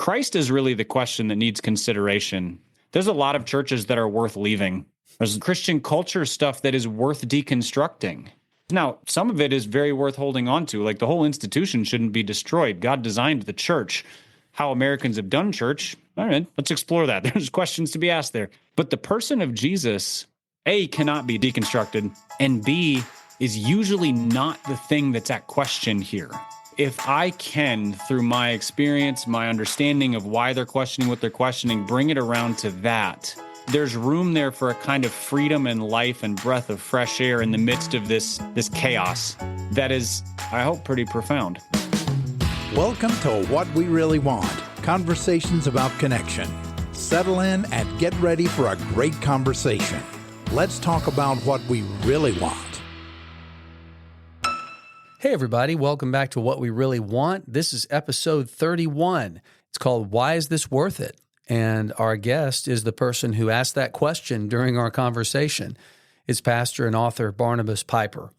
Christ is really the question that needs consideration. There's a lot of churches that are worth leaving. There's Christian culture stuff that is worth deconstructing. Now, some of it is very worth holding on to. Like the whole institution shouldn't be destroyed. God designed the church. How Americans have done church, all right, let's explore that. There's questions to be asked there. But the person of Jesus, A, cannot be deconstructed, and B, is usually not the thing that's at question here. If I can, through my experience, my understanding of why they're questioning what they're questioning, bring it around to that, there's room there for a kind of freedom and life and breath of fresh air in the midst of this chaos that is, I hope, pretty profound. Welcome to What We Really Want, conversations about connection. Settle in and get ready for a great conversation. Let's talk about what we really want. Hey everybody, welcome back to What We Really Want. This is episode 31. It's called Why Is This Worth It? And our guest is the person who asked that question during our conversation. It's pastor and author Barnabas Piper.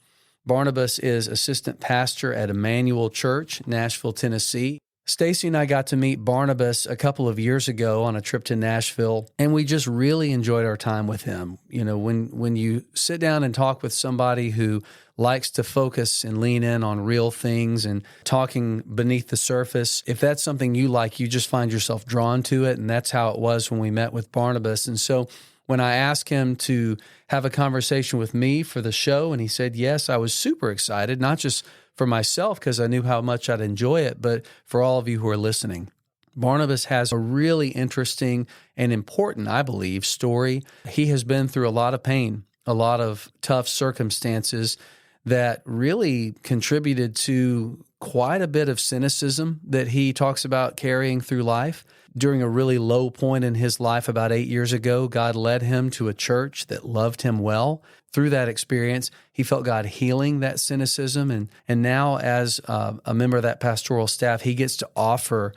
Barnabas is assistant pastor at Emmanuel Church, Nashville, Tennessee. Stacy and I got to meet Barnabas a couple of years ago on a trip to Nashville, and we just really enjoyed our time with him. You know, when you sit down and talk with somebody who likes to focus and lean in on real things and talking beneath the surface, if that's something you like, you just find yourself drawn to it, and that's how it was when we met with Barnabas. And so when I asked him to have a conversation with me for the show, and he said yes, I was super excited, not just for myself because I knew how much I'd enjoy it, but for all of you who are listening. Barnabas has a really interesting and important, I believe, story. He has been through a lot of pain, a lot of tough circumstances that really contributed to quite a bit of cynicism that he talks about carrying through life. During a really low point in his life about 8 years ago, God led him to a church that loved him well. Through that experience, he felt God healing that cynicism. And now as a member of that pastoral staff, he gets to offer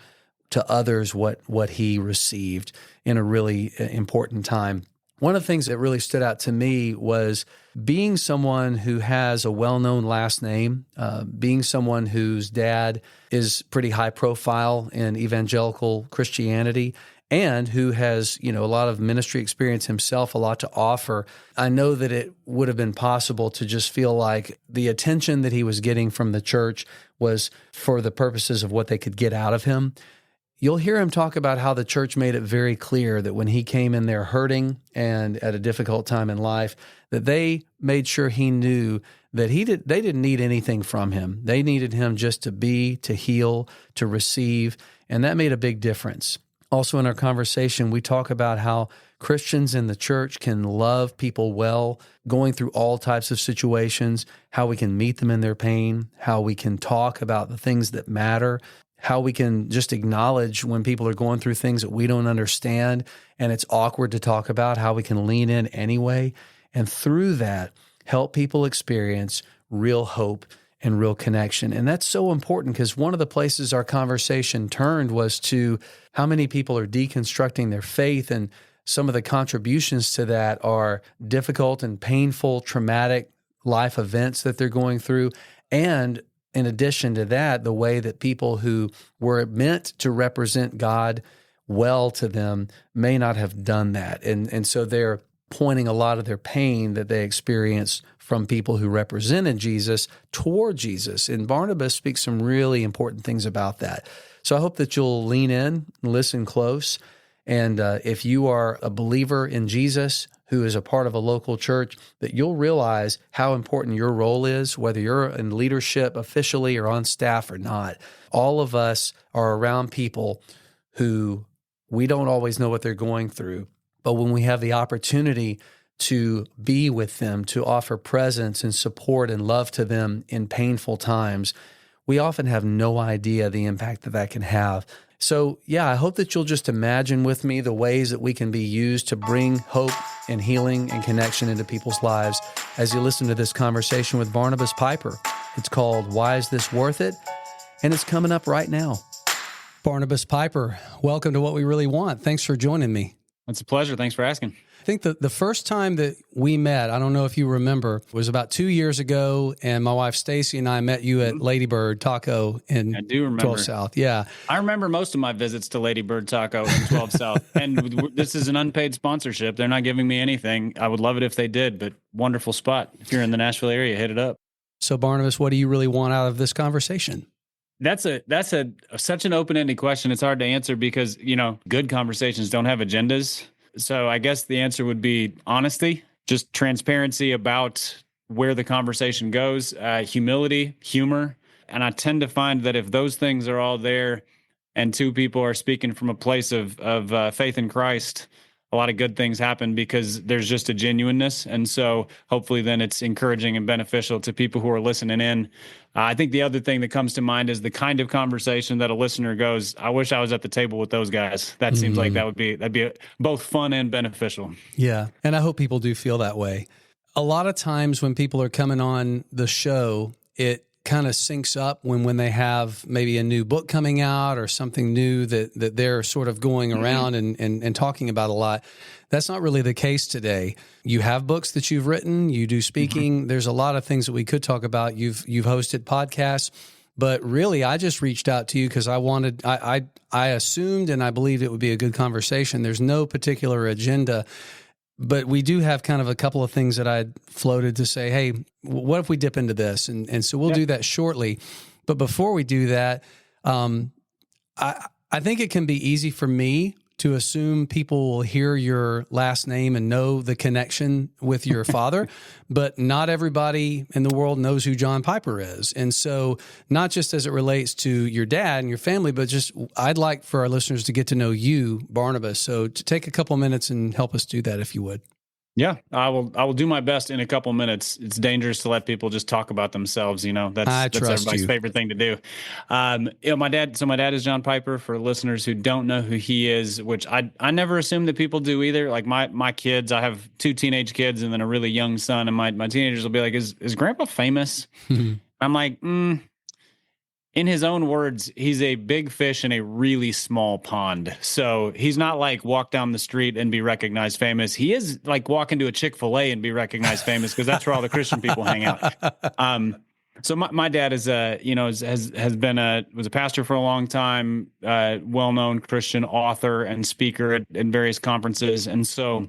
to others what he received in a really important time. One of the things that really stood out to me was being someone who has a well-known last name, being someone whose dad is pretty high profile in evangelical Christianity, and who has, a lot of ministry experience himself, a lot to offer. I know that it would have been possible to just feel like the attention that he was getting from the church was for the purposes of what they could get out of him. You'll hear him talk about how the church made it very clear that when he came in there hurting and at a difficult time in life, that they made sure he knew that they didn't need anything from him. They needed him just to be, to heal, to receive, and that made a big difference. Also in our conversation, we talk about how Christians in the church can love people well, going through all types of situations, how we can meet them in their pain, how we can talk about the things that matter, how we can just acknowledge when people are going through things that we don't understand and it's awkward to talk about, how we can lean in anyway, and through that, help people experience real hope and real connection. And that's so important because one of the places our conversation turned was to how many people are deconstructing their faith, and some of the contributions to that are difficult and painful, traumatic life events that they're going through. And in addition to that, the way that people who were meant to represent God well to them may not have done that. And so they're pointing a lot of their pain that they experienced from people who represented Jesus toward Jesus. And Barnabas speaks some really important things about that. So I hope that you'll lean in, listen close. And if you are a believer in Jesus who is a part of a local church, that you'll realize how important your role is, whether you're in leadership officially or on staff or not. All of us are around people who we don't always know what they're going through. But when we have the opportunity to be with them, to offer presence and support and love to them in painful times, we often have no idea the impact that can have. So, I hope that you'll just imagine with me the ways that we can be used to bring hope and healing and connection into people's lives as you listen to this conversation with Barnabas Piper. It's called Why Is This Worth It? And it's coming up right now. Barnabas Piper, welcome to What We Really Want. Thanks for joining me. It's a pleasure. Thanks for asking. I think the first time that we met, I don't know if you remember, was about 2 years ago, and my wife Stacy and I met you at Ladybird Taco in I do remember. 12 South. Yeah. I remember most of my visits to Ladybird Taco in 12 South. And this is an unpaid sponsorship. They're not giving me anything. I would love it if they did, but wonderful spot. If you're in the Nashville area, hit it up. So Barnabas, what do you really want out of this conversation? That's such an open-ended question. It's hard to answer because, good conversations don't have agendas. So I guess the answer would be honesty, just transparency about where the conversation goes, humility, humor. And I tend to find that if those things are all there and two people are speaking from a place of faith in Christ, a lot of good things happen because there's just a genuineness. And so hopefully then it's encouraging and beneficial to people who are listening in. I think the other thing that comes to mind is the kind of conversation that a listener goes, I wish I was at the table with those guys. That seems like that'd be both fun and beneficial. Yeah. And I hope people do feel that way. A lot of times when people are coming on the show, it kind of syncs up when they have maybe a new book coming out or something new that they're sort of going around and talking about a lot. That's not really the case today. You have books that you've written, you do speaking. There's a lot of things that we could talk about. You've hosted podcasts, but really I just reached out to you because I assumed and I believed it would be a good conversation. There's no particular agenda. But we do have kind of a couple of things that I floated to say, hey, what if we dip into this? And so we'll do that shortly. But before we do that, I think it can be easy for me to assume people will hear your last name and know the connection with your father, but not everybody in the world knows who John Piper is. And so not just as it relates to your dad and your family, but just I'd like for our listeners to get to know you, Barnabas. So to take a couple minutes and help us do that, if you would. Yeah, I will do my best in a couple minutes. It's dangerous to let people just talk about themselves. That's everybody's favorite thing to do. My dad is John Piper. For listeners who don't know who he is, which I never assume that people do either. Like my kids, I have 2 teenage kids and then a really young son, and my teenagers will be like, "Is Grandpa famous?" I'm like, in his own words, he's a big fish in a really small pond. So he's not like walk down the street and be recognized famous. He is like walk into a Chick-fil-A and be recognized famous because that's where all the Christian people hang out. So my dad is was a pastor for a long time, well-known Christian author and speaker at various conferences. And so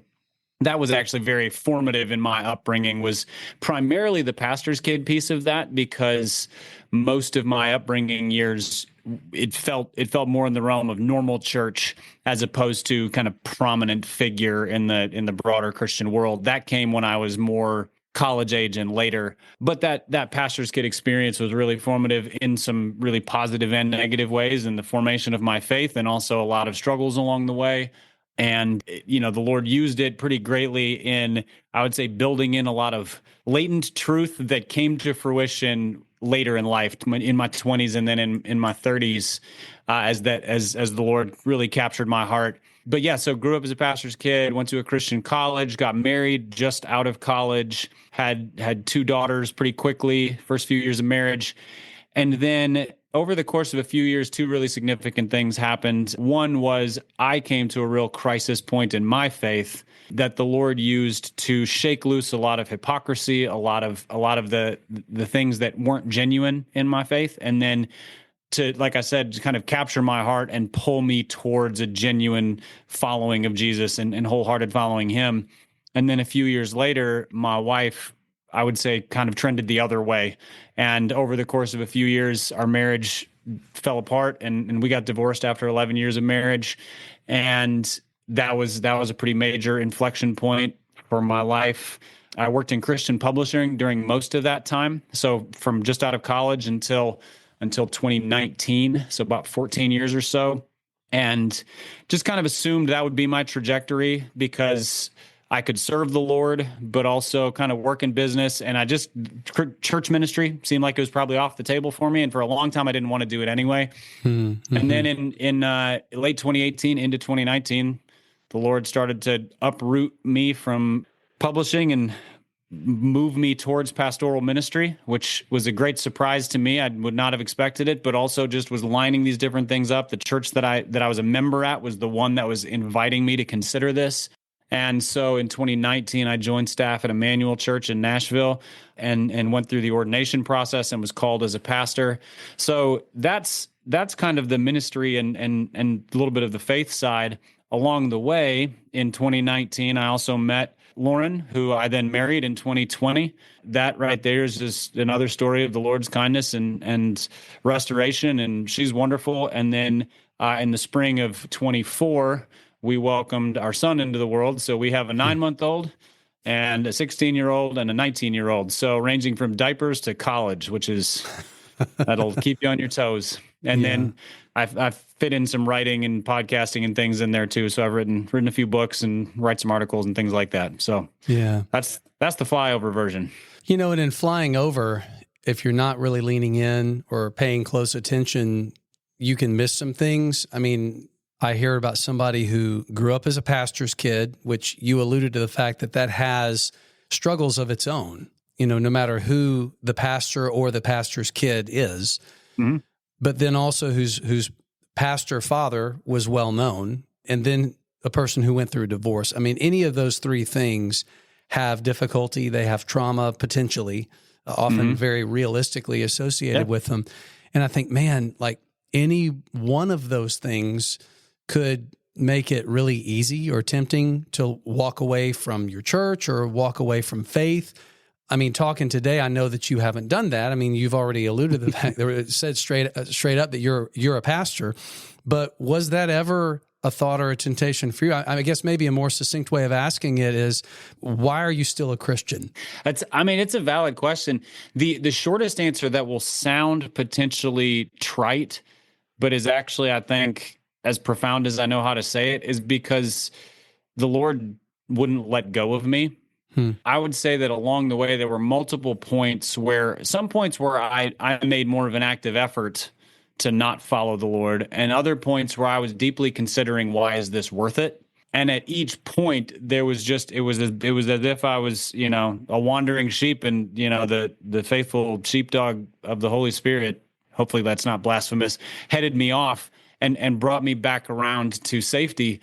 that was actually very formative in my upbringing, was primarily the pastor's kid piece of that, because most of my upbringing years, it felt more in the realm of normal church as opposed to kind of prominent figure in the broader Christian world. That came when I was more college age and later. But that pastor's kid experience was really formative in some really positive and negative ways in the formation of my faith, and also a lot of struggles along the way. And, the Lord used it pretty greatly in, I would say, building in a lot of latent truth that came to fruition later in life, in my 20s and then in my 30s, as the Lord really captured my heart. But yeah, so grew up as a pastor's kid, went to a Christian college, got married just out of college, had 2 daughters pretty quickly, first few years of marriage. And then over the course of a few years, 2 really significant things happened. One was I came to a real crisis point in my faith that the Lord used to shake loose a lot of hypocrisy, a lot of the things that weren't genuine in my faith, and then to, like I said, to kind of capture my heart and pull me towards a genuine following of Jesus and wholehearted following him. And then a few years later, my wife, I would say, kind of trended the other way. And over the course of a few years, our marriage fell apart and we got divorced after 11 years of marriage. And that was a pretty major inflection point for my life. I worked in Christian publishing during most of that time. So from just out of college until 2019, so about 14 years or so. And just kind of assumed that would be my trajectory because I could serve the Lord, but also kind of work in business. And church ministry seemed like it was probably off the table for me. And for a long time, I didn't want to do it anyway. Mm-hmm. And then in late 2018 into 2019, the Lord started to uproot me from publishing and move me towards pastoral ministry, which was a great surprise to me. I would not have expected it, but also just was lining these different things up. The church that I was a member at was the one that was inviting me to consider this. And so in 2019, I joined staff at Emmanuel Church in Nashville and went through the ordination process and was called as a pastor. So that's kind of the ministry and a little bit of the faith side. Along the way, in 2019, I also met Lauren, who I then married in 2020. That right there is just another story of the Lord's kindness and restoration, and she's wonderful. And then in the spring of 24, we welcomed our son into the world. So we have a 9-month-old and a 16-year-old and a 19-year-old. So ranging from diapers to college, which is, that'll keep you on your toes. And then I've fit in some writing and podcasting and things in there too. So I've written a few books and write some articles and things like that. So that's the flyover version. And in flying over, if you're not really leaning in or paying close attention, you can miss some things. I mean, I hear about somebody who grew up as a pastor's kid, which you alluded to the fact that has struggles of its own, no matter who the pastor or the pastor's kid is. Mm-hmm. But then also whose pastor father was well known, and then a person who went through a divorce. I mean, any of those three things have difficulty. They have trauma potentially, often very realistically associated with them. And I think, man, like any one of those things could make it really easy or tempting to walk away from your church or walk away from faith. I mean, talking today, I know that you haven't done that. I mean, you've already alluded to the fact that it said straight up that you're a pastor. But was that ever a thought or a temptation for you? I guess maybe a more succinct way of asking it is, why are you still a Christian? It's a valid question. The shortest answer that will sound potentially trite, but is actually, I think, as profound as I know how to say it, is because the Lord wouldn't let go of me. I would say that along the way, there were multiple points where I made more of an active effort to not follow the Lord, and other points where I was deeply considering, why is this worth it? And at each point, it was as if I was, a wandering sheep, and, the faithful sheepdog of the Holy Spirit, hopefully that's not blasphemous, headed me off and brought me back around to safety.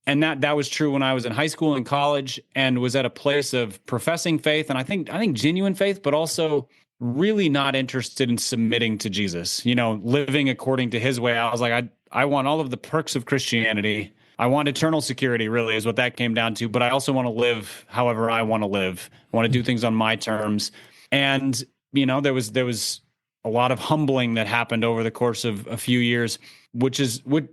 And that was true when I was in high school and college and was at a place of professing faith. And I think genuine faith, but also really not interested in submitting to Jesus, living according to his way. I was like, I want all of the perks of Christianity. I want eternal security, really, is what that came down to. But I also want to live however I want to live. I want to do things on my terms. And, there was a lot of humbling that happened over the course of a few years,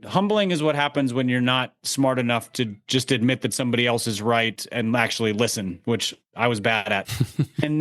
humbling is what happens when you're not smart enough to just admit that somebody else is right and actually listen, which I was bad at. And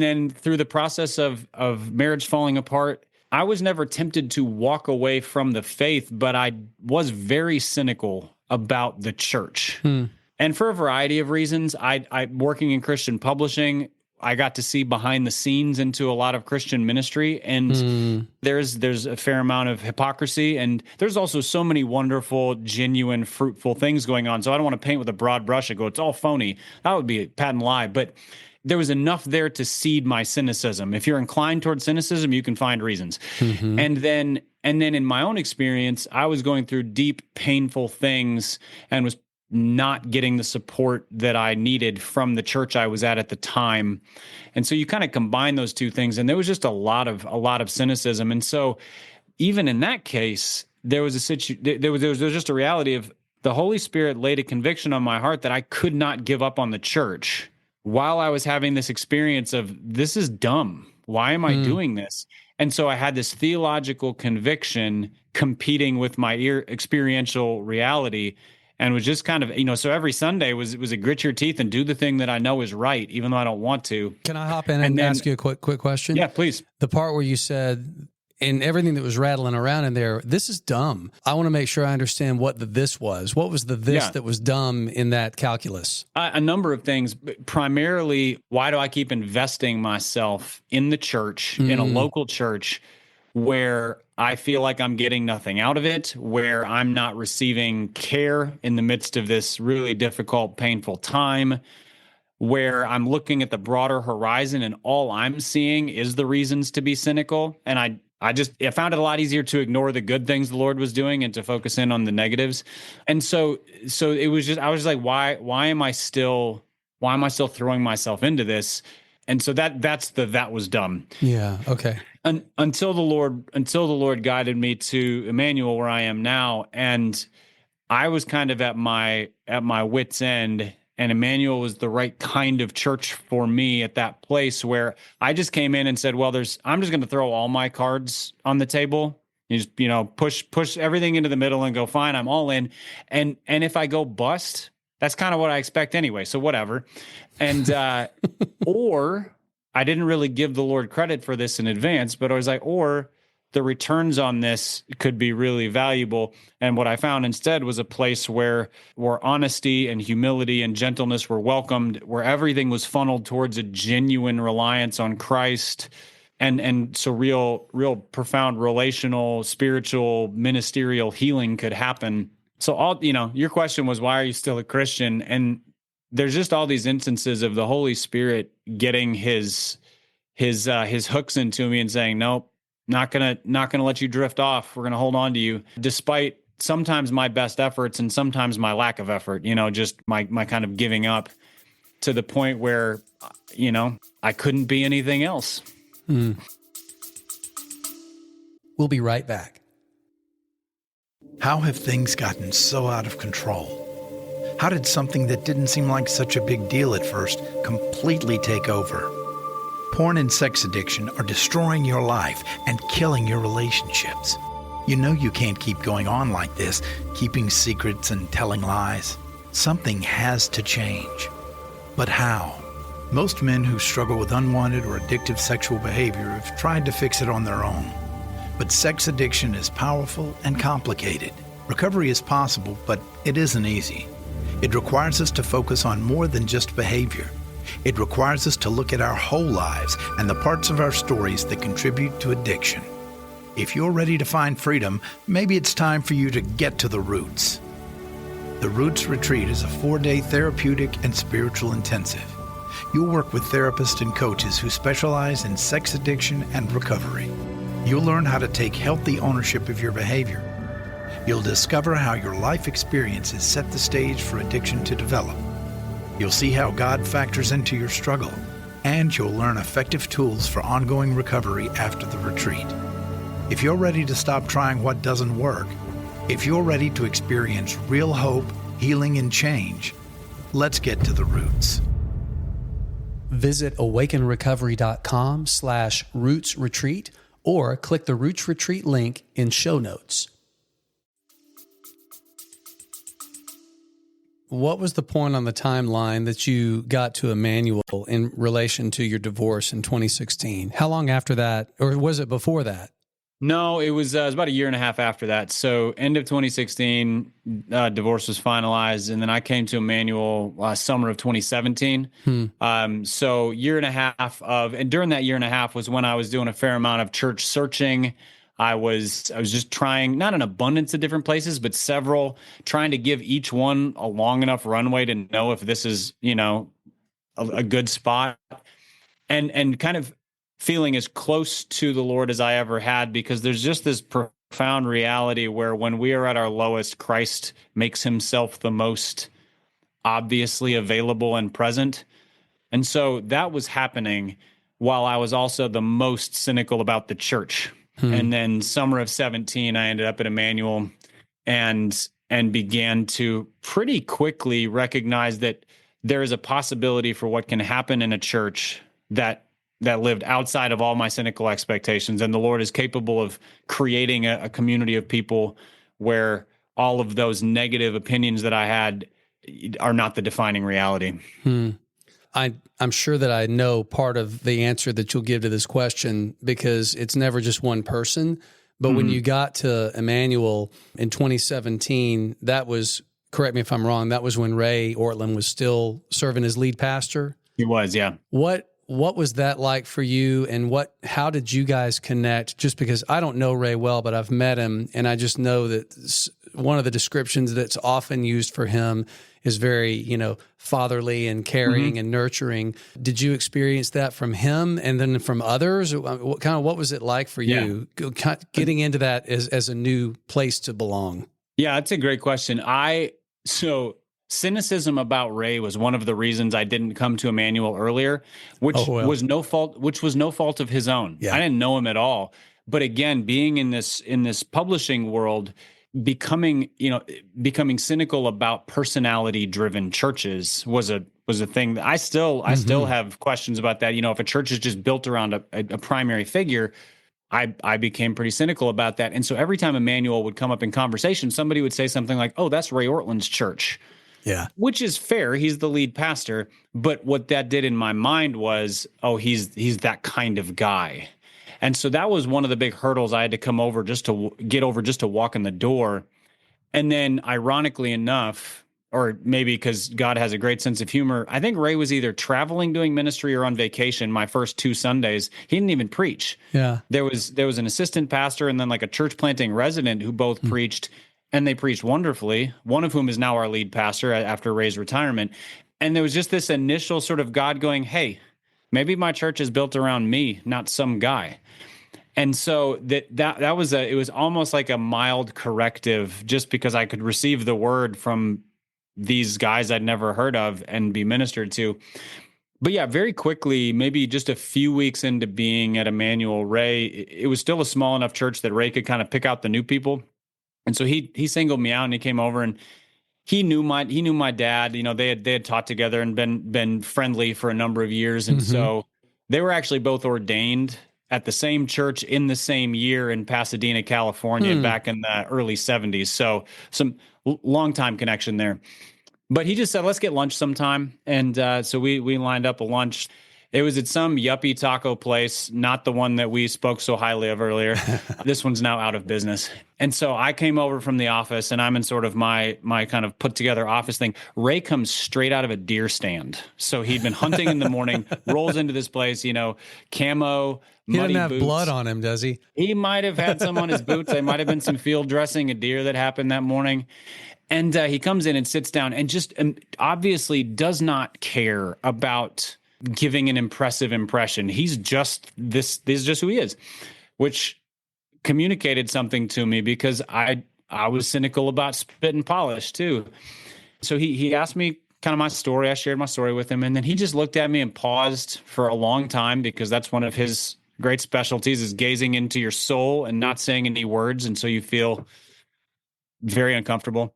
then through the process of marriage falling apart, I was never tempted to walk away from the faith, but I was very cynical about the church. And for a variety of reasons, I working in Christian publishing, I got to see behind the scenes into a lot of Christian ministry, and there's a fair amount of hypocrisy, and there's also so many wonderful, genuine, fruitful things going on. So I don't want to paint with a broad brush and go, it's all phony. That would be a patent lie. But there was enough there to seed my cynicism. If you're inclined towards cynicism, you can find reasons. And then in my own experience, I was going through deep, painful things and was not getting the support that I needed from the church I was at the time. And so you kind of combine those two things, and there was just a lot of cynicism. And so even in that case, there was just a reality of the Holy Spirit laid a conviction on my heart that I could not give up on the church while I was having this experience of, this is dumb. Why am I doing this? And so I had this theological conviction competing with my experiential reality, and was just kind of, so every Sunday was a grit your teeth and do the thing that I know is right, even though I don't want to. Can I hop in and ask you a quick question? Yeah, please. The part where you said, and everything that was rattling around in there, this is dumb. I want to make sure I understand what the this was. What was the this that was dumb in that calculus? A number of things. Primarily, why do I keep investing myself in the church, in a local church, where I feel like I'm getting nothing out of it, where I'm not receiving care in the midst of this really difficult, painful time, where I'm looking at the broader horizon and all I'm seeing is the reasons to be cynical. And I found it a lot easier to ignore the good things the Lord was doing and to focus in on the negatives. And so it was just, I was like, why am I still throwing myself into this? And so that was dumb. Yeah. Okay. Until the Lord guided me to Emmanuel, where I am now. And I was kind of at my wit's end, and Emmanuel was the right kind of church for me at that place where I just came in and said, well, I'm just going to throw all my cards on the table. You just, push everything into the middle and go, fine, I'm all in. And if I go bust, that's kind of what I expect anyway. So whatever. And, or I didn't really give the Lord credit for this in advance, but I was like, or the returns on this could be really valuable. And what I found instead was a place where honesty and humility and gentleness were welcomed, where everything was funneled towards a genuine reliance on Christ. And so real profound relational, spiritual, ministerial healing could happen. So your question was, why are you still a Christian? And there's just all these instances of the Holy Spirit getting his hooks into me and saying, nope, not gonna let you drift off. We're gonna hold on to you, despite sometimes my best efforts and sometimes my lack of effort. Just my kind of giving up to the point where I couldn't be anything else. We'll be right back. How have things gotten so out of control? How did something that didn't seem like such a big deal at first completely take over? Porn and sex addiction are destroying your life and killing your relationships. You know you can't keep going on like this, keeping secrets and telling lies. Something has to change. But how? Most men who struggle with unwanted or addictive sexual behavior have tried to fix it on their own. But sex addiction is powerful and complicated. Recovery is possible, but it isn't easy. It requires us to focus on more than just behavior. It requires us to look at our whole lives and the parts of our stories that contribute to addiction. If you're ready to find freedom, maybe it's time for you to get to the roots. The Roots Retreat is a 4-day therapeutic and spiritual intensive. You'll work with therapists and coaches who specialize in sex addiction and recovery. You'll learn how to take healthy ownership of your behavior. You'll discover how your life experiences set the stage for addiction to develop. You'll see how God factors into your struggle, and you'll learn effective tools for ongoing recovery after the retreat. If you're ready to stop trying what doesn't work, if you're ready to experience real hope, healing, and change, let's get to the roots. Visit awakenrecovery.com/Roots Retreat or click the Roots Retreat link in show notes. What was the point on the timeline that you got to Emmanuel in relation to your divorce in 2016? How long after that, or was it before that? No, it was about a year and a half after that. So end of 2016, divorce was finalized, and then I came to Emmanuel summer of 2017. So year and a half and during that year and a half was when I was doing a fair amount of church searching. I was just trying, not an abundance of different places, but several, trying to give each one a long enough runway to know if this is, a good spot, and kind of feeling as close to the Lord as I ever had, because there's just this profound reality where when we are at our lowest, Christ makes himself the most obviously available and present. And so that was happening while I was also the most cynical about the church. And then summer of 17, I ended up at Emmanuel and began to pretty quickly recognize that there is a possibility for what can happen in a church that lived outside of all my cynical expectations. And the Lord is capable of creating a community of people where all of those negative opinions that I had are not the defining reality. I'm sure that I know part of the answer that you'll give to this question, because it's never just one person. But when you got to Emmanuel in 2017, that was, correct me if I'm wrong, that was when Ray Ortland was still serving as lead pastor? He was, yeah. What was that like for you, and how did you guys connect? Just because I don't know Ray well, but I've met him, and I just know that one of the descriptions that's often used for him is very, fatherly and caring and nurturing. Did you experience that from him and then from others? What was it like for you getting into that as a new place to belong? Yeah, that's a great question. So cynicism about Ray was one of the reasons I didn't come to Emmanuel earlier, which was no fault of his own. Yeah. I didn't know him at all. But again, being in this publishing world, becoming cynical about personality-driven churches was a thing that I still have questions about that. If a church is just built around a primary figure, I became pretty cynical about that. And so every time Emmanuel would come up in conversation, somebody would say something like, "Oh, that's Ray Ortland's church." Yeah. Which is fair. He's the lead pastor. But what that did in my mind was, oh, he's that kind of guy. And so that was one of the big hurdles I had to get over just to walk in the door. And then ironically enough, or maybe because God has a great sense of humor, I think Ray was either traveling doing ministry or on vacation my first 2 Sundays. He didn't even preach. Yeah. There was an assistant pastor and then like a church planting resident who both preached. And they preached wonderfully, one of whom is now our lead pastor after Ray's retirement. And there was just this initial sort of God going, hey, maybe my church is built around me, not some guy. And so it was almost like a mild corrective just because I could receive the word from these guys I'd never heard of and be ministered to. But yeah, very quickly, maybe just a few weeks into being at Emmanuel, Ray, it was still a small enough church that Ray could kind of pick out the new people. And so he singled me out and he came over and he knew my dad. They had taught together and been friendly for a number of years. And so they were actually both ordained at the same church in the same year in Pasadena, California, back in the early 70s. So some long time connection there. But he just said, let's get lunch sometime. And so we lined up a lunch. It was at some yuppie taco place, not the one that we spoke so highly of earlier. This one's now out of business. And so I came over from the office, and I'm in sort of my kind of put together office thing. Ray comes straight out of a deer stand. So he'd been hunting in the morning, rolls into this place, camo, muddy He doesn't have boots. blood on him, does he? He might have had some on his boots. There might have been some field dressing a deer that happened that morning. And he comes in and sits down and just obviously does not care about giving an impressive impression. He's just this is just who he is, which communicated something to me because I was cynical about spit and polish too. So he asked me kind of my story. I shared my story with him, and then he just looked at me and paused for a long time because that's one of his great specialties is gazing into your soul and not saying any words, and so you feel very uncomfortable.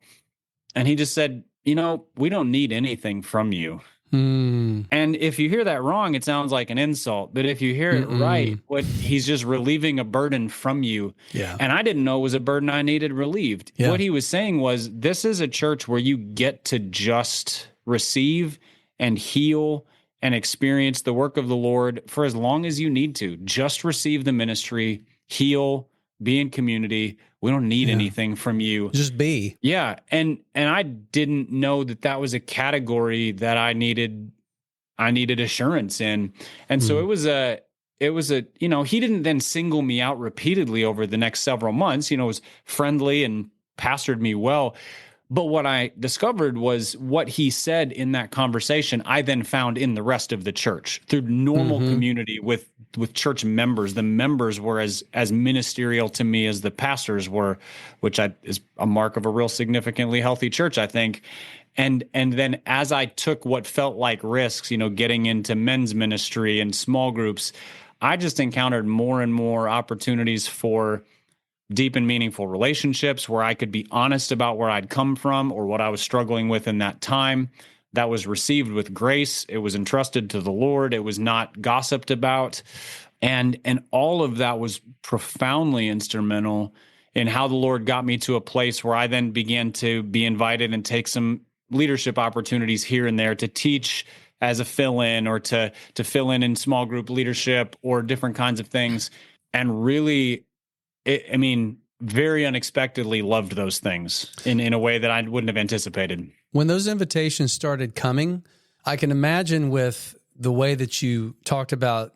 And he just said, we don't need anything from you. And if you hear that wrong, it sounds like an insult. But if you hear it right, he's just relieving a burden from you. Yeah. And I didn't know it was a burden I needed relieved. Yeah. What he was saying was, this is a church where you get to just receive and heal and experience the work of the Lord for as long as you need to. Just receive the ministry, heal, be in community. We don't need anything from you. Just be. Yeah. And I didn't know that was a category that I needed assurance in. And so it was he didn't then single me out repeatedly over the next several months, was friendly and pastored me well. But what I discovered was what he said in that conversation, I then found in the rest of the church through normal community with church members. The members were as ministerial to me as the pastors were, which is a mark of a real significantly healthy church, I think. And then as I took what felt like risks, getting into men's ministry and small groups, I just encountered more and more opportunities for deep and meaningful relationships where I could be honest about where I'd come from or what I was struggling with in that time. That was received with grace. It was entrusted to the Lord. It was not gossiped about. And all of that was profoundly instrumental in how the Lord got me to a place where I then began to be invited and take some leadership opportunities here and there to teach as a fill-in or to fill in small group leadership or different kinds of things. And really, very unexpectedly loved those things in a way that I wouldn't have anticipated. When those invitations started coming, I can imagine with the way that you talked about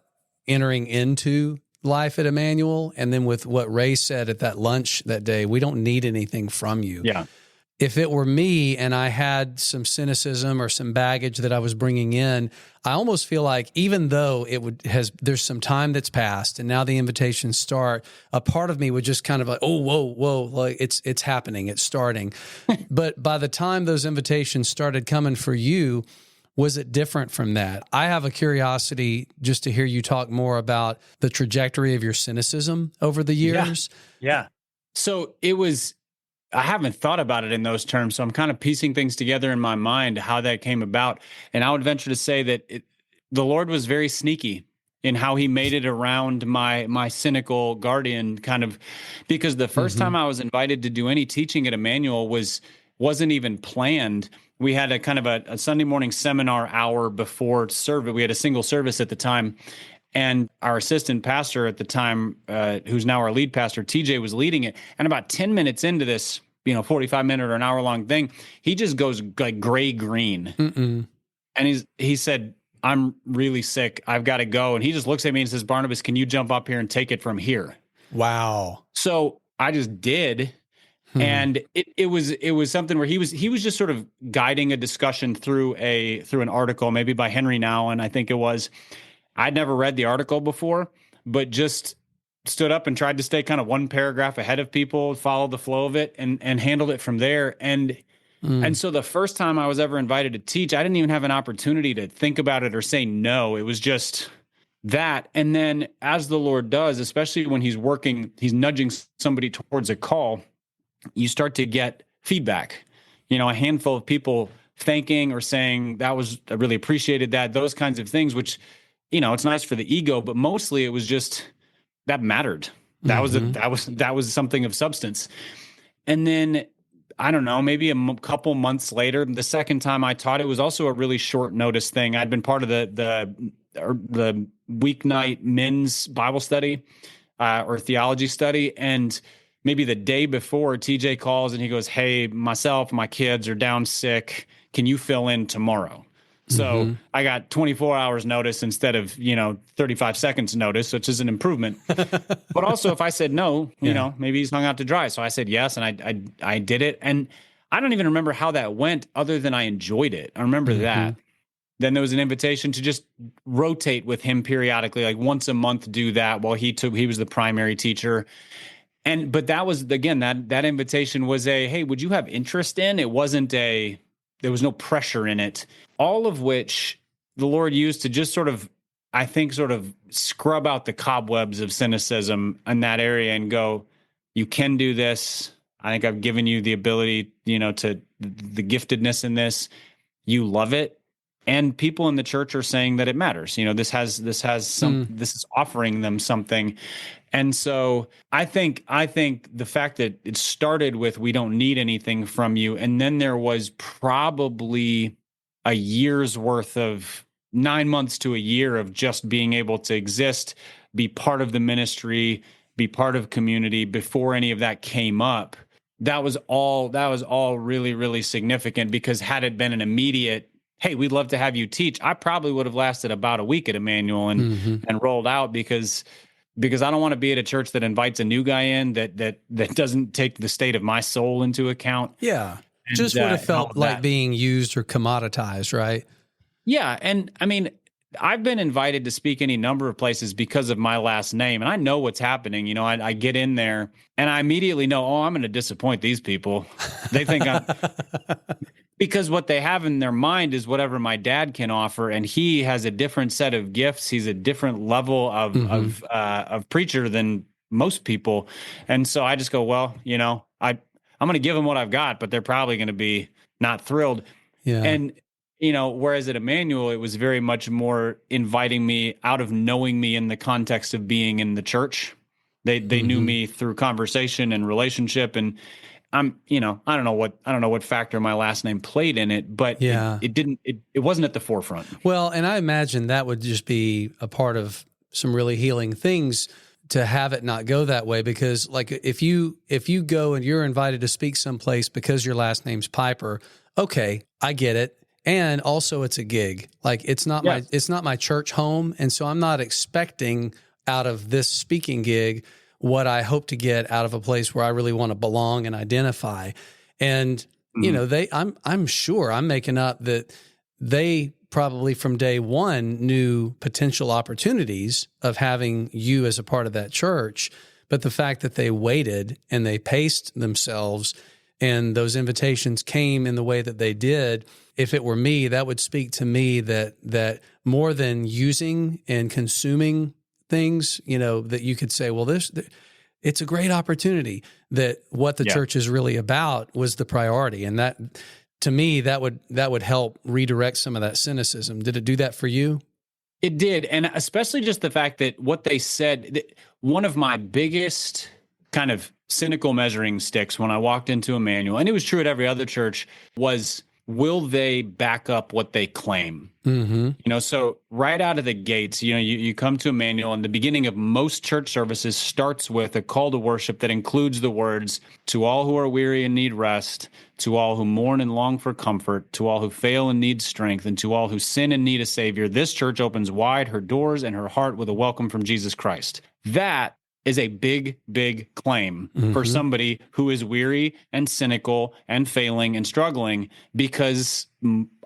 entering into life at Emmanuel, and then with what Ray said at that lunch that day, we don't need anything from you. Yeah. If it were me and I had some cynicism or some baggage that I was bringing in, I almost feel like even though there's some time that's passed and now the invitations start, a part of me would just kind of like, oh, whoa, like it's happening, it's starting. But by the time those invitations started coming for you, was it different from that? I have a curiosity just to hear you talk more about the trajectory of your cynicism over the years. Yeah. So I haven't thought about it in those terms, so I'm kind of piecing things together in my mind, how that came about. And I would venture to say that the Lord was very sneaky in how he made it around my cynical guardian kind of, because the first time I was invited to do any teaching at Emmanuel wasn't even planned. We had a kind of a Sunday morning seminar hour before service. We had a single service at the time. And our assistant pastor at the time, who's now our lead pastor, TJ, was leading it. And about 10 minutes into this, 45-minute or an hour-long thing, he just goes like gray-green. And he said, I'm really sick. I've got to go. And he just looks at me and says, Barnabas, can you jump up here and take it from here? Wow. So I just did. And it was something where he was just sort of guiding a discussion through an article, maybe by Henry Nouwen, I think it was. I'd never read the article before, but just stood up and tried to stay kind of one paragraph ahead of people, follow the flow of it, and handled it from there. And so the first time I was ever invited to teach, I didn't even have an opportunity to think about it or say no. It was just that. And then as the Lord does, especially when he's nudging somebody towards a call, you start to get feedback. A handful of people thanking or saying, I really appreciated that, those kinds of things, which, it's nice for the ego, but mostly it was just that mattered. That was something of substance. And then, I don't know, maybe a couple months later, the second time I taught, it was also a really short notice thing. I'd been part of the weeknight men's Bible study or theology study. And maybe the day before, TJ calls and he goes, hey, my kids are down sick. Can you fill in tomorrow? So I got 24 hours notice instead of, 35 seconds notice, which is an improvement. But also if I said no, maybe he's hung out to dry. So I said yes, and I did it. And I don't even remember how that went other than I enjoyed it. I remember that. Then there was an invitation to just rotate with him periodically, like once a month, do that while he was the primary teacher. But that was, again, that invitation was hey, would you have interest in? It wasn't there was no pressure in it, all of which the Lord used to just sort of scrub out the cobwebs of cynicism in that area and go, you can do this. I think I've given you the ability, to the giftedness in this. You love it. And people in the church are saying that it matters. This is offering them something. And so I think the fact that it started with, we don't need anything from you. And then there was probably a year's worth of 9 months to a year of just being able to exist, be part of the ministry, be part of community before any of that came up. That was all really, really significant, because had it been an immediate, hey, we'd love to have you teach, I probably would have lasted about a week at Emmanuel and rolled out, because I don't want to be at a church that invites a new guy in that doesn't take the state of my soul into account. Yeah. Just would have felt like being used or commoditized, right? Yeah. And I mean, I've been invited to speak any number of places because of my last name, and I know what's happening. I get in there and I immediately know, I'm going to disappoint these people. They think I'm... Because what they have in their mind is whatever my dad can offer, and he has a different set of gifts. He's a different level of preacher than most people, and so I just go, well, I'm going to give them what I've got, but they're probably going to be not thrilled. Yeah. And whereas at Emmanuel, it was very much more inviting me out of knowing me in the context of being in the church. They knew me through conversation and relationship, and I don't know what factor my last name played in it, but it wasn't at the forefront. Well, and I imagine that would just be a part of some really healing things to have it not go that way, because like if you go and you're invited to speak someplace because your last name's Piper, okay, I get it. And also it's a gig. Like it's not my church home, and so I'm not expecting out of this speaking gig what I hope to get out of a place where I really want to belong and identify. And, you know, I'm sure I'm making up that they probably from day one knew potential opportunities of having you as a part of that church. But the fact that they waited and they paced themselves and those invitations came in the way that they did, if it were me, that would speak to me that more than using and consuming things, you know, that you could say, well, it's a great opportunity, that what the church is really about was the priority. And that, to me, that would help redirect some of that cynicism. Did it do that for you? It did. And especially just the fact that what they said, one of my biggest kind of cynical measuring sticks when I walked into Emmanuel, and it was true at every other church, was, will they back up what they claim? You know, so right out of the gates, you know, you come to Emmanuel, and the beginning of most church services starts with a call to worship that includes the words, to all who are weary and need rest, to all who mourn and long for comfort, to all who fail and need strength, and to all who sin and need a Savior, this church opens wide her doors and her heart with a welcome from Jesus Christ. That is a big, big claim for somebody who is weary and cynical and failing and struggling, because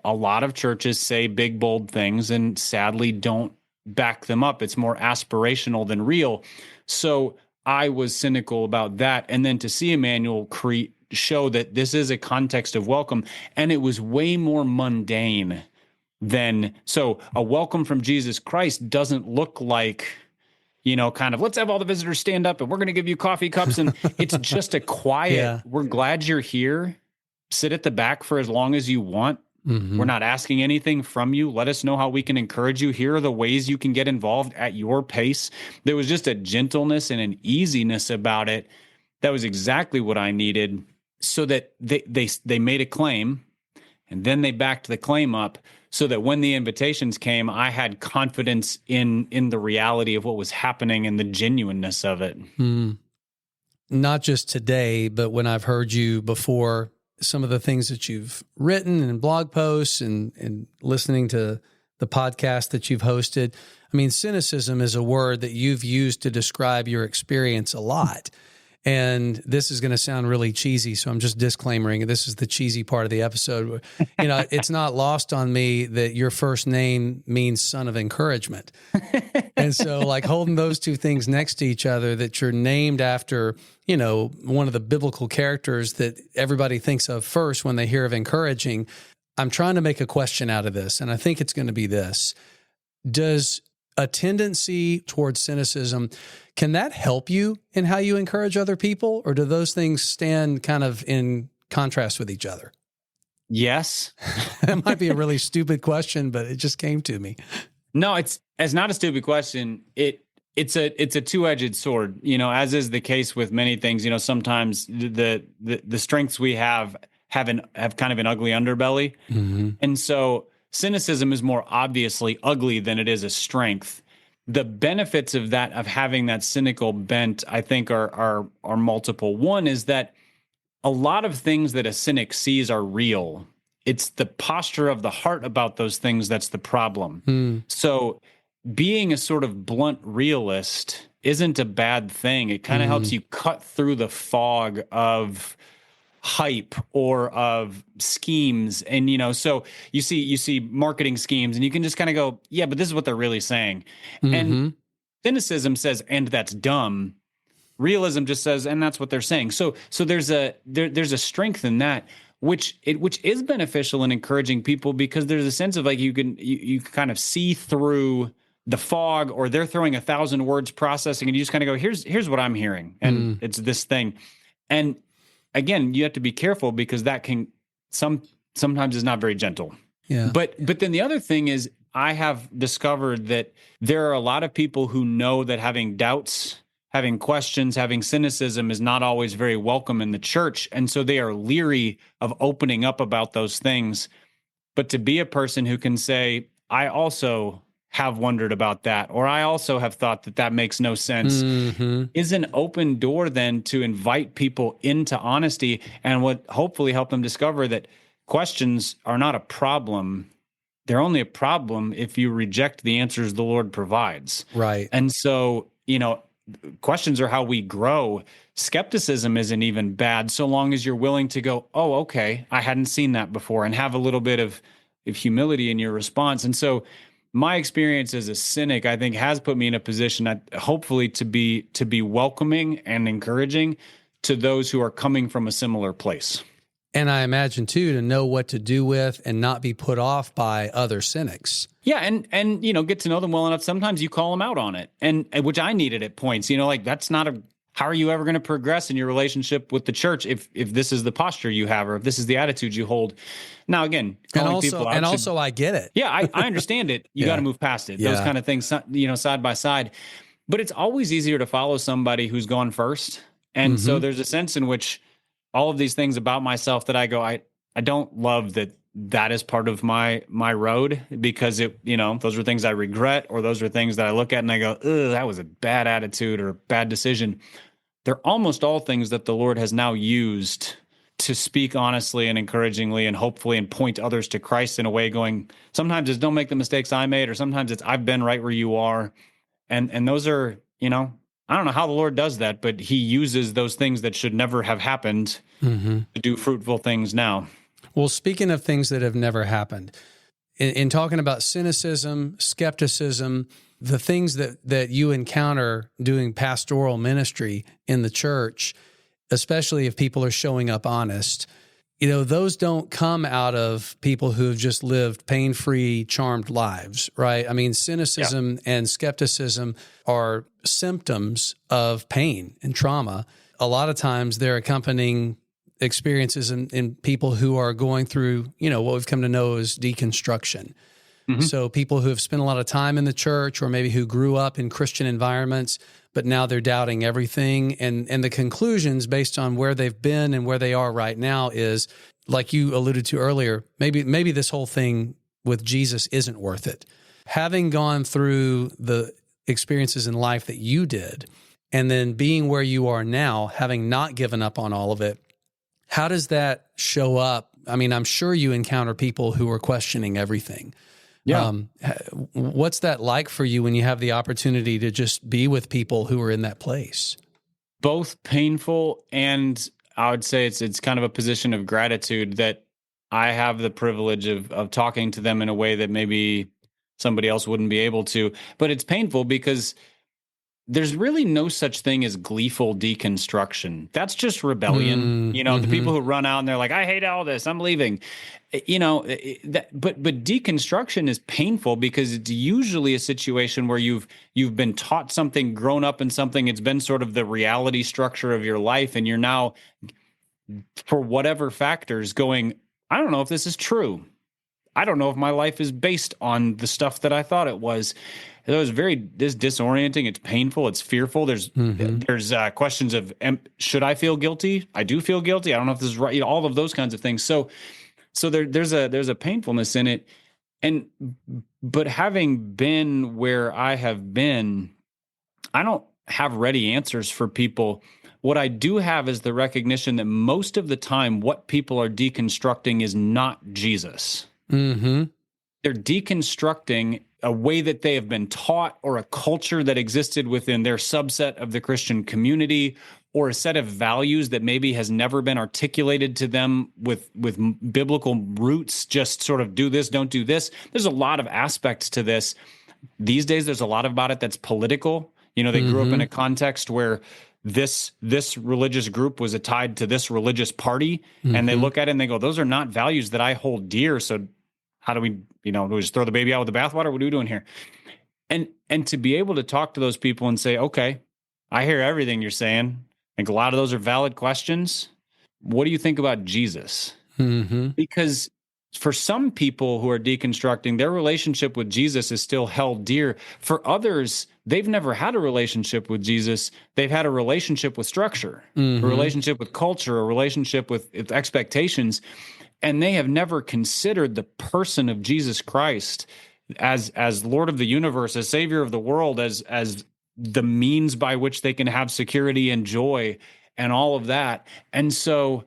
a lot of churches say big, bold things and sadly don't back them up. It's more aspirational than real. So I was cynical about that. And then to see Emmanuel show that this is a context of welcome, and it was way more mundane than, so a welcome from Jesus Christ doesn't look like, you know, kind of, let's have all the visitors stand up and we're going to give you coffee cups. And it's just a quiet, we're glad you're here. Sit at the back for as long as you want. We're not asking anything from you. Let us know how we can encourage you. Here are the ways you can get involved at your pace. There was just a gentleness and an easiness about it. That was exactly what I needed, so that they made a claim, and then they backed the claim up, so that when the invitations came, I had confidence in the reality of what was happening and the genuineness of it. Not just today, but when I've heard you before, some of the things that you've written and blog posts and listening to the podcast that you've hosted. I mean, cynicism is a word that you've used to describe your experience a lot. And this is going to sound really cheesy, so I'm just disclaimering this is the cheesy part of the episode. You know, it's not lost on me that your first name means son of encouragement. And so, like, holding those two things next to each other, that you're named after, you know, one of the biblical characters that everybody thinks of first when they hear of encouraging. I'm trying to make a question out of this, and I think it's going to be this. Does a tendency towards cynicism, can that help you in how you encourage other people, or do those things stand kind of in contrast with each other? Yes. That might be a really stupid question, but it just came to me. No, it's not a stupid question. It's a two-edged sword, you know, as is the case with many things. You know, sometimes the strengths we have kind of an ugly underbelly. And so cynicism is more obviously ugly than it is a strength. The benefits of that, of having that cynical bent, I think are multiple. One is that a lot of things that a cynic sees are real. It's the posture of the heart about those things that's the problem. So being a sort of blunt realist isn't a bad thing. It kind of helps you cut through the fog of hype or of schemes. And, you know, so you see marketing schemes and you can just kind of go, yeah, but this is what they're really saying. And cynicism says, and that's dumb. Realism just says, and that's what they're saying. So there's a strength in that, which is beneficial in encouraging people, because there's a sense of like, you kind of see through the fog, or they're throwing 1,000 words processing, and you just kind of go, here's what I'm hearing. And it's this thing. And again, you have to be careful, because that can sometimes is not very gentle. Yeah. But then the other thing is, I have discovered that there are a lot of people who know that having doubts, having questions, having cynicism is not always very welcome in the church. And so they are leery of opening up about those things. But to be a person who can say, I also have wondered about that, or I also have thought that makes no sense, is an open door then to invite people into honesty, and would hopefully help them discover that questions are not a problem. They're only a problem if you reject the answers the Lord provides. Right. And so questions are how we grow. Skepticism isn't even bad so long as you're willing to go, oh, okay, I hadn't seen that before, and have a little bit of humility in your response. And so my experience as a cynic, I think, has put me in a position, hopefully, to be welcoming and encouraging to those who are coming from a similar place. And I imagine, too, to know what to do with and not be put off by other cynics. Yeah, and get to know them well enough. Sometimes you call them out on it, and which I needed at points. That's not how are you ever going to progress in your relationship with the church if this is the posture you have, or if this is the attitude you hold? Now, again, calling people out. And also, I get it. Yeah, I understand it. You got to move past it. Those kind of things, side by side. But it's always easier to follow somebody who's gone first, and so there's a sense in which all of these things about myself that I go, I don't love that is part of my road, because those are things I regret, or those are things that I look at and I go, ugh, that was a bad attitude or a bad decision. They're almost all things that the Lord has now used to speak honestly and encouragingly and hopefully, and point others to Christ in a way going, sometimes it's don't make the mistakes I made, or sometimes it's I've been right where you are. And those are, I don't know how the Lord does that, but he uses those things that should never have happened to do fruitful things now. Well, speaking of things that have never happened, in talking about cynicism, skepticism, the things that you encounter doing pastoral ministry in the church, especially if people are showing up honest, those don't come out of people who have just lived pain-free, charmed lives, right? I mean, cynicism and skepticism are symptoms of pain and trauma. A lot of times they're accompanying experiences in people who are going through, what we've come to know as deconstruction. So people who have spent a lot of time in the church, or maybe who grew up in Christian environments, but now they're doubting everything. And the conclusions based on where they've been and where they are right now is, like you alluded to earlier, maybe this whole thing with Jesus isn't worth it. Having gone through the experiences in life that you did, and then being where you are now, having not given up on all of it, how does that show up? I mean, I'm sure you encounter people who are questioning everything. Yeah. What's that like for you when you have the opportunity to just be with people who are in that place? Both painful, and I would say it's kind of a position of gratitude that I have the privilege of talking to them in a way that maybe somebody else wouldn't be able to. But it's painful because there's really no such thing as gleeful deconstruction. That's just rebellion. The people who run out and they're like, I hate all this, I'm leaving. But deconstruction is painful because it's usually a situation where you've been taught something, grown up in something, it's been sort of the reality structure of your life, and you're now, for whatever factors, going, I don't know if this is true. I don't know if my life is based on the stuff that I thought it was. It was this disorienting. It's painful. It's fearful. There's questions of, should I feel guilty? I do feel guilty. I don't know if this is right. All of those kinds of things. So there's a painfulness in it. But having been where I have been, I don't have ready answers for people. What I do have is the recognition that most of the time, what people are deconstructing is not Jesus. They're deconstructing a way that they have been taught, or a culture that existed within their subset of the Christian community, or a set of values that maybe has never been articulated to them with biblical roots, just sort of do this, don't do this. There's a lot of aspects to this. These days, there's a lot about it that's political. They grew up in a context where this religious group was tied to this religious party, and they look at it and they go, those are not values that I hold dear. So how do we, do we just throw the baby out with the bathwater? What are we doing here? And to be able to talk to those people and say, okay, I hear everything you're saying. I think a lot of those are valid questions. What do you think about Jesus? Because for some people who are deconstructing, their relationship with Jesus is still held dear. For others, they've never had a relationship with Jesus. They've had a relationship with structure, a relationship with culture, a relationship with expectations. And they have never considered the person of Jesus Christ as Lord of the universe, as Savior of the world, as the means by which they can have security and joy and all of that. And so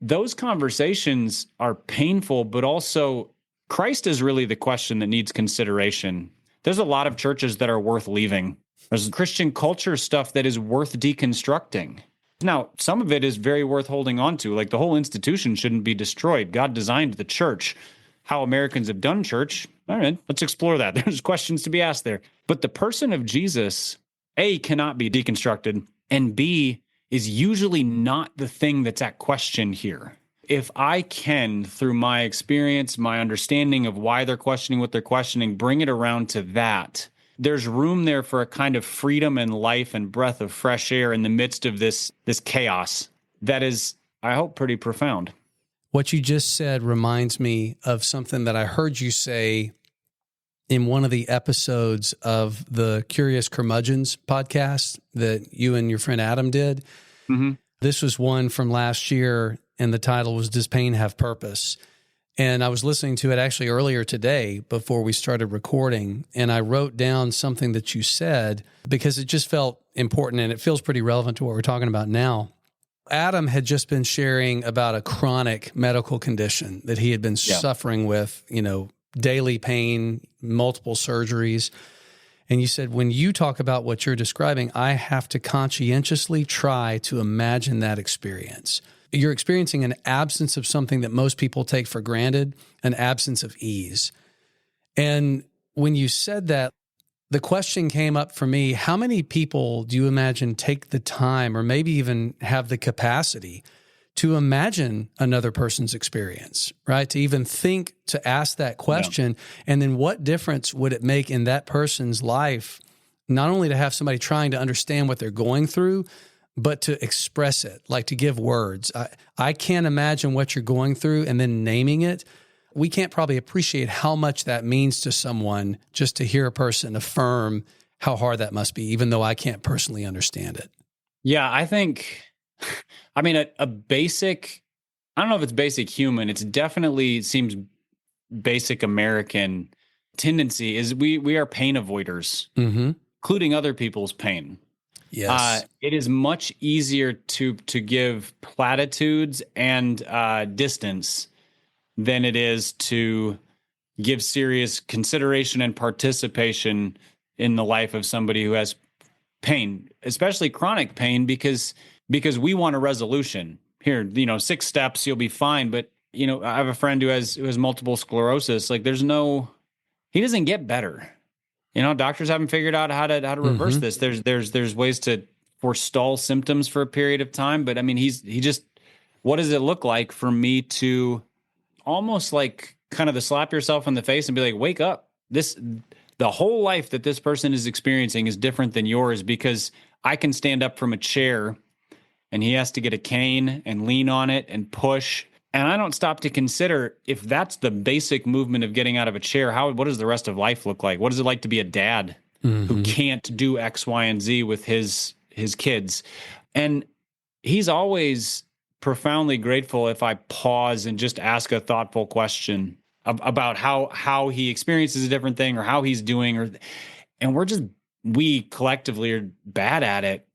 those conversations are painful, but also Christ is really the question that needs consideration. There's a lot of churches that are worth leaving. There's Christian culture stuff that is worth deconstructing. Now, some of it is very worth holding on to. Like the whole institution shouldn't be destroyed. God designed the church. How Americans have done church, all right, let's explore that. There's questions to be asked there. But the person of Jesus, A, cannot be deconstructed, and B, is usually not the thing that's at question here. If I can, through my experience, my understanding of why they're questioning what they're questioning, bring it around to that, there's room there for a kind of freedom and life and breath of fresh air in the midst of this chaos that is, I hope, pretty profound. What you just said reminds me of something that I heard you say in one of the episodes of the Curious Curmudgeons podcast that you and your friend Adam did. Mm-hmm. This was one from last year, and the title was Does Pain Have Purpose? And I was listening to it actually earlier today before we started recording, and I wrote down something that you said because it just felt important, and it feels pretty relevant to what we're talking about now. Adam had just been sharing about a chronic medical condition that he had been suffering with, daily pain, multiple surgeries. And you said, when you talk about what you're describing, I have to conscientiously try to imagine that experience. You're experiencing an absence of something that most people take for granted, an absence of ease. And when you said that, the question came up for me, how many people do you imagine take the time or maybe even have the capacity to imagine another person's experience, right? To even think, to ask that question. Yeah. And then what difference would it make in that person's life, not only to have somebody trying to understand what they're going through, but to express it, like to give words. I can't imagine what you're going through and then naming it. We can't probably appreciate how much that means to someone just to hear a person affirm how hard that must be, even though I can't personally understand it. Yeah, I think, a basic, I don't know if it's basic human, it's definitely seems basic American tendency is we are pain avoiders, including other people's pain. Yes. It is much easier to give platitudes and distance than it is to give serious consideration and participation in the life of somebody who has pain, especially chronic pain, because we want a resolution. Here, 6 steps, you'll be fine. But, I have a friend who has multiple sclerosis. Like he doesn't get better. Doctors haven't figured out how to reverse this. There's ways to forestall symptoms for a period of time. But what does it look like for me to almost like kind of the slap yourself in the face and be like, wake up. The whole life that this person is experiencing is different than yours, because I can stand up from a chair and he has to get a cane and lean on it and push. And I don't stop to consider, if that's the basic movement of getting out of a chair, what does the rest of life look like? What is it like to be a dad who can't do X, Y, and Z with his kids? And he's always profoundly grateful if I pause and just ask a thoughtful question about how he experiences a different thing or how he's doing, and we collectively are bad at it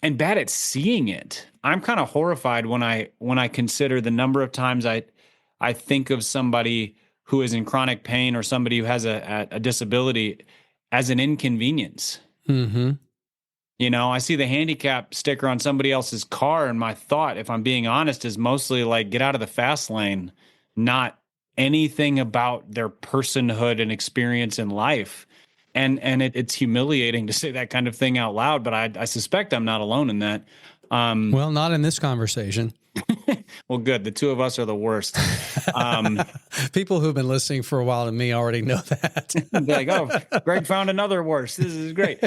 and bad at seeing it. I'm kind of horrified when I consider the number of times I think of somebody who is in chronic pain or somebody who has a disability as an inconvenience. I see the handicap sticker on somebody else's car, and my thought, if I'm being honest, is mostly like, get out of the fast lane, not anything about their personhood and experience in life. And it's humiliating to say that kind of thing out loud, but I suspect I'm not alone in that. Well, not in this conversation. Well, good. The two of us are the worst. People who've been listening for a while to me already know that. They're like, oh, Greg found another worse. This is great.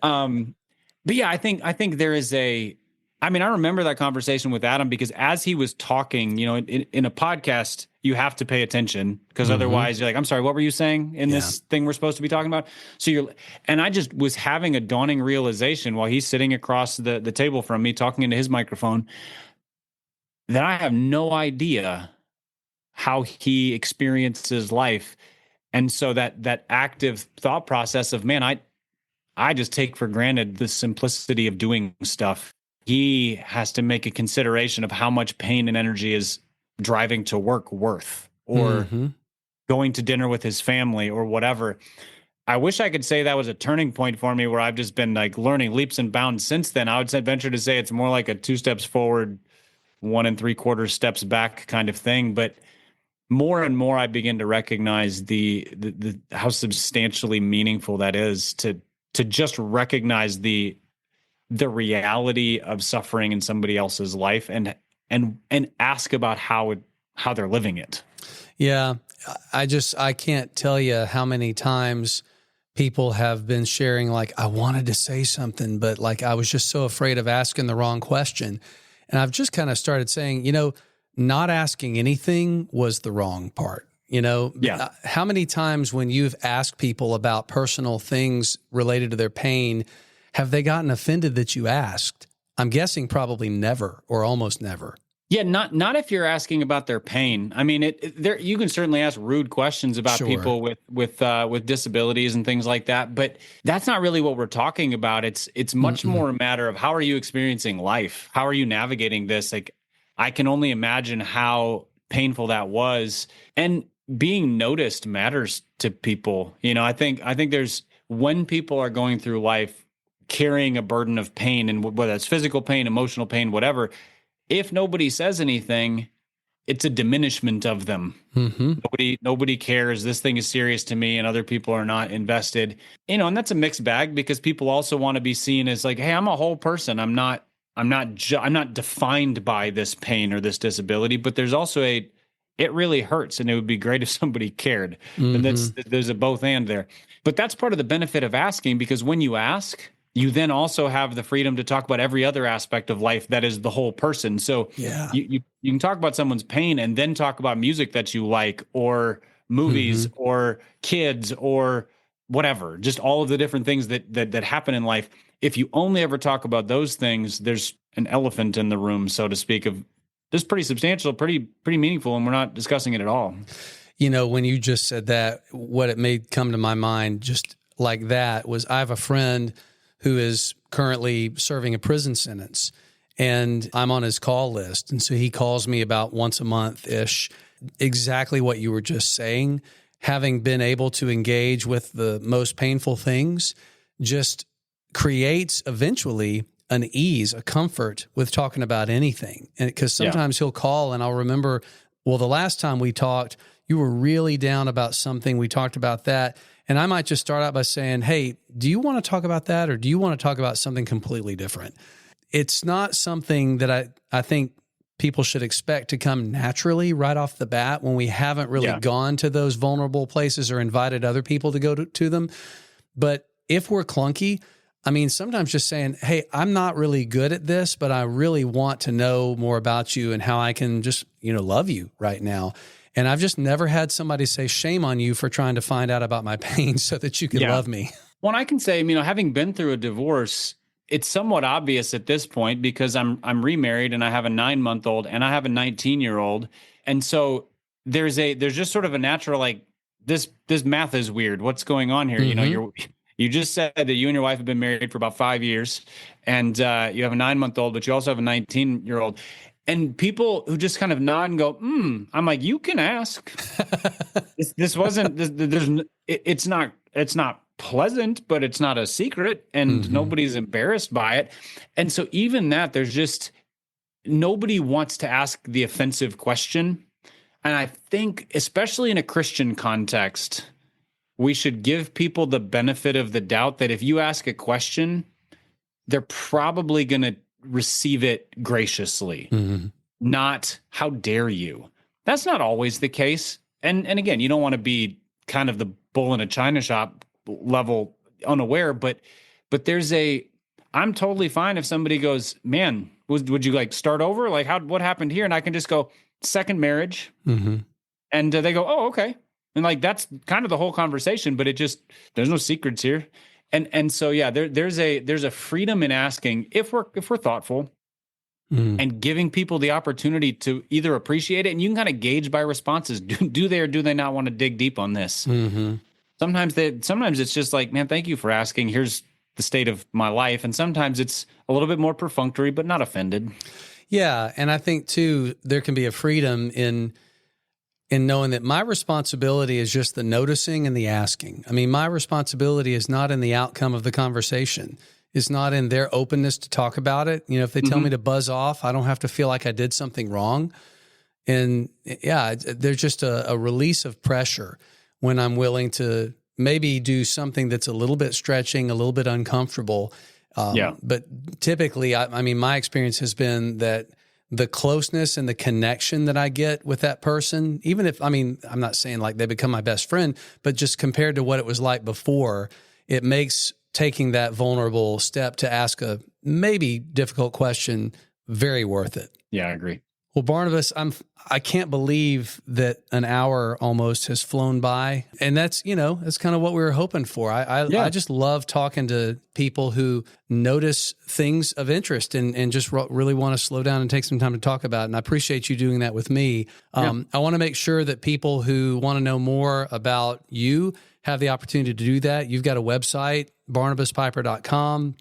But yeah, I think there is I remember that conversation with Adam, because as he was talking, in a podcast, you have to pay attention, because otherwise you're like, I'm sorry, what were you saying in this thing we're supposed to be talking about? And I just was having a dawning realization while he's sitting across the table from me talking into his microphone that I have no idea how he experiences life. And so that active thought process of, man, I just take for granted the simplicity of doing stuff. He has to make a consideration of how much pain and energy is driving to work worth, or going to dinner with his family or whatever. I wish I could say that was a turning point for me where I've just been like learning leaps and bounds since then. I would venture to say it's more like a 2 steps forward, 1 3/4 steps back kind of thing. But more and more I begin to recognize the how substantially meaningful that is to just recognize the reality of suffering in somebody else's life and ask about how they're living it. Yeah, I can't tell you how many times people have been sharing, like, I wanted to say something, but like I was just so afraid of asking the wrong question. And I've just kind of started saying, not asking anything was the wrong part. Yeah. How many times when you've asked people about personal things related to their pain, have they gotten offended that you asked? I'm guessing probably never or almost never. Yeah, not if you're asking about their pain. I mean, you can certainly ask rude questions about Sure. people with disabilities and things like that, but that's not really what we're talking about. It's much more a matter of how are you experiencing life? How are you navigating this? Like, I can only imagine how painful that was, and being noticed matters to people. I think there's when people are going through life carrying a burden of pain, and whether it's physical pain, emotional pain, whatever. If nobody says anything, it's a diminishment of them. Nobody cares. This thing is serious to me, and other people are not invested. And that's a mixed bag because people also want to be seen as like, hey, I'm a whole person. I'm not defined by this pain or this disability. But there's also it really hurts, and it would be great if somebody cared. And there's a both and there. But that's part of the benefit of asking, because when you ask, you then also have the freedom to talk about every other aspect of life that is the whole person. So you can talk about someone's pain and then talk about music that you like, or movies, or kids, or whatever, just all of the different things that happen in life. If you only ever talk about those things, there's an elephant in the room, so to speak, of this pretty substantial, pretty meaningful, and we're not discussing it at all. When you just said that, what it made come to my mind just like that was, I have a friend who is currently serving a prison sentence, and I'm on his call list. And so he calls me about once a month-ish. Exactly what you were just saying, having been able to engage with the most painful things just creates eventually an ease, a comfort with talking about anything. And because sometimes he'll call and I'll remember, well, the last time we talked, you were really down about something. We talked about that. And I might just start out by saying, hey, do you want to talk about that, or do you want to talk about something completely different? It's not something that I think people should expect to come naturally right off the bat when we haven't really gone to those vulnerable places or invited other people to go to them. But if we're clunky, I mean, sometimes just saying, hey, I'm not really good at this, but I really want to know more about you and how I can just, love you right now. And I've just never had somebody say, shame on you for trying to find out about my pain so that you can love me. Well, I can say, having been through a divorce, it's somewhat obvious at this point because I'm remarried and I have a 9-month-old and I have a 19-year-old. And so there's just sort of a natural, like, this math is weird. What's going on here? You just said that you and your wife have been married for about 5 years, and you have a 9-month-old, but you also have a 19-year-old. And people who just kind of nod and go, I'm like, you can ask. This wasn't. It's not pleasant, but it's not a secret, and nobody's embarrassed by it. And so even that, there's just nobody wants to ask the offensive question. And I think, especially in a Christian context, we should give people the benefit of the doubt that if you ask a question, they're probably going to receive it graciously, not how dare you. That's not always the case. And again, you don't want to be kind of the bull in a china shop level unaware, but I'm totally fine if somebody goes, man, would you like start over? Like what happened here? And I can just go, second marriage. And they go, oh, okay. And like, that's kind of the whole conversation, but there's no secrets here. And so, there's a freedom in asking if we're thoughtful and giving people the opportunity to either appreciate it. And you can kind of gauge by responses. Do they or do they not want to dig deep on this? Sometimes it's just like, man, thank you for asking. Here's the state of my life. And sometimes it's a little bit more perfunctory, but not offended. Yeah. And I think too, there can be a freedom in in knowing that my responsibility is just the noticing and the asking. I mean, my responsibility is not in the outcome of the conversation. It's not in their openness to talk about it. You know, if they tell me to buzz off, I don't have to feel like I did something wrong. And yeah, there's just a release of pressure when I'm willing to maybe do something that's a little bit stretching, a little bit uncomfortable. But typically, I mean, my experience has been that the closeness and the connection that I get with that person, even if, I mean, I'm not saying like they become my best friend, but just compared to what it was like before, it makes taking that vulnerable step to ask a maybe difficult question very worth it. Yeah, I agree. Well, Barnabas, I can't believe that an hour almost has flown by, and that's kind of what we were hoping for. I just love talking to people who notice things of interest and just really want to slow down and take some time to talk about it. And I appreciate you doing that with me. I want to make sure that people who want to know more about you have the opportunity to do that. You've got a website, barnabaspiper.com.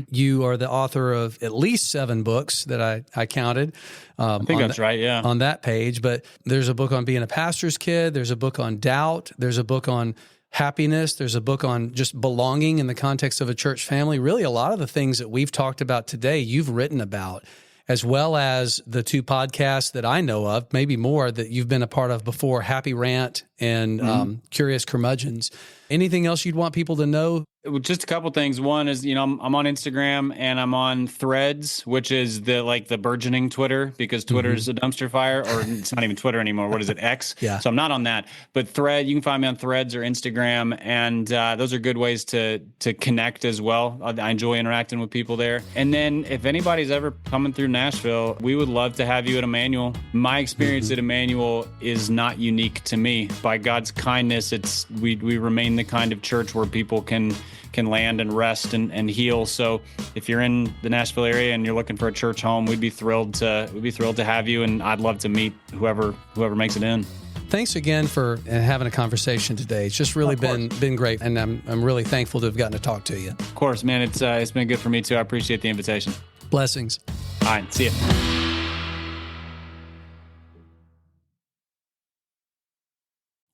You are the author of at least 7 books that I counted. I think that's right, yeah. On that page. But there's a book on being a pastor's kid. There's a book on doubt. There's a book on happiness. There's a book on just belonging in the context of a church family. Really, a lot of the things that we've talked about today, you've written about, as well as the 2 podcasts that I know of, maybe more, that you've been a part of before, Happy Rant and Curious Curmudgeons. Anything else you'd want people to know? Just a couple things. One is, I'm on Instagram and I'm on Threads, which is the burgeoning Twitter, because Twitter's a dumpster fire, or it's not even Twitter anymore. What is it? X? Yeah. So I'm not on that. But you can find me on Threads or Instagram, and those are good ways to connect as well. I enjoy interacting with people there. And then if anybody's ever coming through Nashville, we would love to have you at Emmanuel. My experience at Emmanuel is not unique to me. By God's kindness, we remain the kind of church where people can land and rest and heal. So if you're in the Nashville area and you're looking for a church home, we'd be thrilled to have you, and I'd love to meet whoever makes it in. Thanks again for having a conversation today. It's just really been great, and I'm really thankful to have gotten to talk to you. Of course, man. It's been good for me too. I appreciate the invitation. Blessings. All right, see you.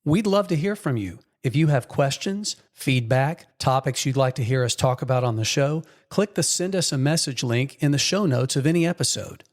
We'd love to hear from you. If you have questions, feedback, topics you'd like to hear us talk about on the show, click the Send Us a Message link in the show notes of any episode.